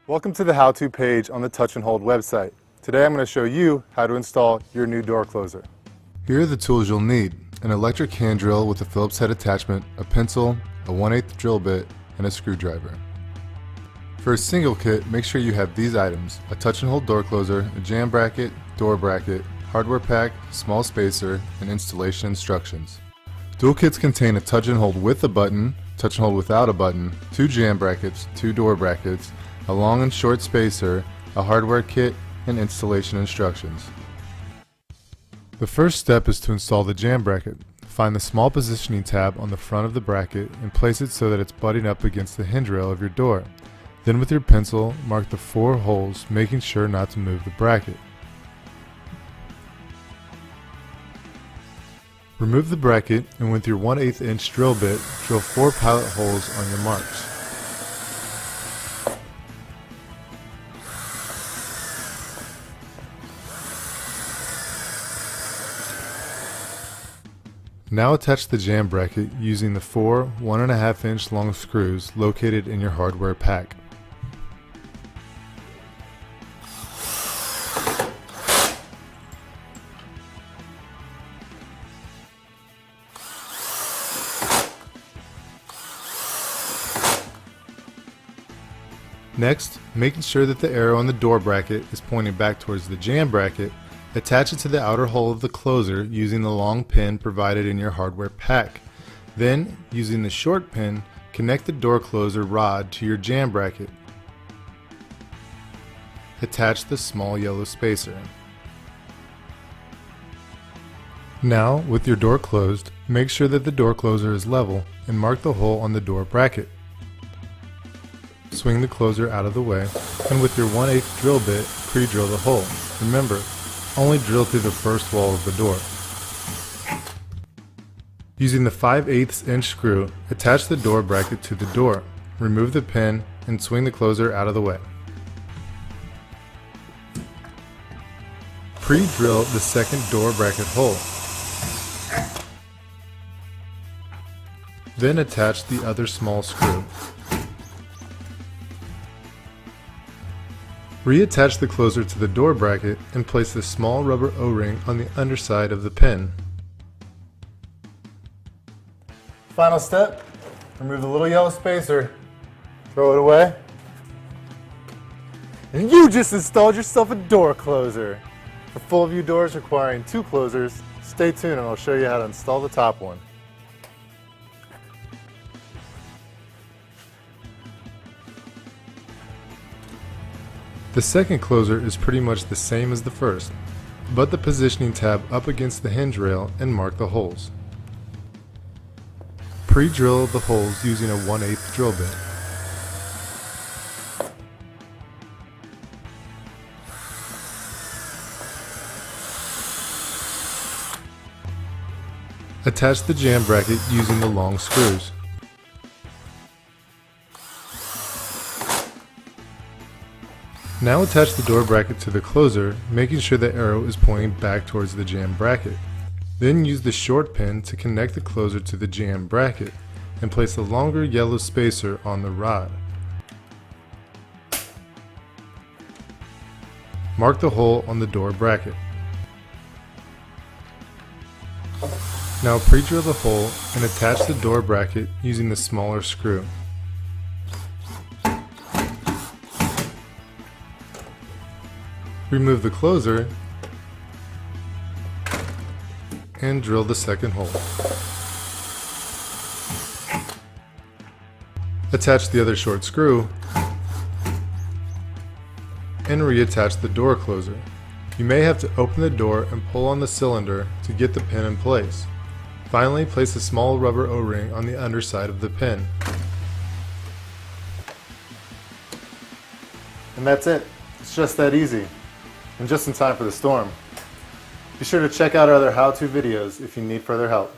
Welcome to the how-to page on the Touch and Hold website. Today I'm going to show you how to install your new door closer. Here are the tools you'll need: an electric hand drill with a Phillips head attachment, a pencil, a 1/8 drill bit, and a screwdriver. For a single kit, make sure you have these items: a touch and hold door closer, a jam bracket, door bracket, hardware pack, small spacer, and installation instructions. Dual kits contain a touch and hold with a button, touch and hold without a button, 2 jam brackets, 2 door brackets, a long and short spacer, a hardware kit, and installation instructions. The first step is to install the jam bracket. Find the small positioning tab on the front of the bracket and place it so that it's butting up against the hinge rail of your door. Then with your pencil, mark the 4 holes, making sure not to move the bracket. Remove the bracket and with your 1/8 inch drill bit, drill 4 pilot holes on your marks. Now attach the jam bracket using the 4 1.5 inch long screws located in your hardware pack. Next, making sure that the arrow on the door bracket is pointing back towards the jam bracket, attach it to the outer hole of the closer using the long pin provided in your hardware pack. Then, using the short pin, connect the door closer rod to your jam bracket. Attach the small yellow spacer. Now, with your door closed, make sure that the door closer is level and mark the hole on the door bracket. Swing the closer out of the way, and with your 1/8 drill bit, pre-drill the hole. Remember, only drill through the first wall of the door. Using the 5/8 inch screw, attach the door bracket to the door. Remove the pin and swing the closer out of the way. Pre-drill the second door bracket hole. Then attach the other small screw. Reattach the closer to the door bracket and place the small rubber O-ring on the underside of the pin. Final step, remove the little yellow spacer, throw it away, and you just installed yourself a door closer. For full view doors requiring 2 closers, stay tuned and I'll show you how to install the top one. The second closer is pretty much the same as the first, but the positioning tab up against the hinge rail and mark the holes. Pre-drill the holes using a 1/8 drill bit. Attach the jam bracket using the long screws. Now attach the door bracket to the closer, making sure the arrow is pointing back towards the jam bracket. Then use the short pin to connect the closer to the jam bracket, and place the longer yellow spacer on the rod. Mark the hole on the door bracket. Now pre-drill the hole and attach the door bracket using the smaller screw. Remove the closer and drill the second hole. Attach the other short screw and reattach the door closer. You may have to open the door and pull on the cylinder to get the pin in place. Finally, place a small rubber O-ring on the underside of the pin. And that's it. It's just that easy. And just in time for the storm. Be sure to check out our other how-to videos if you need further help.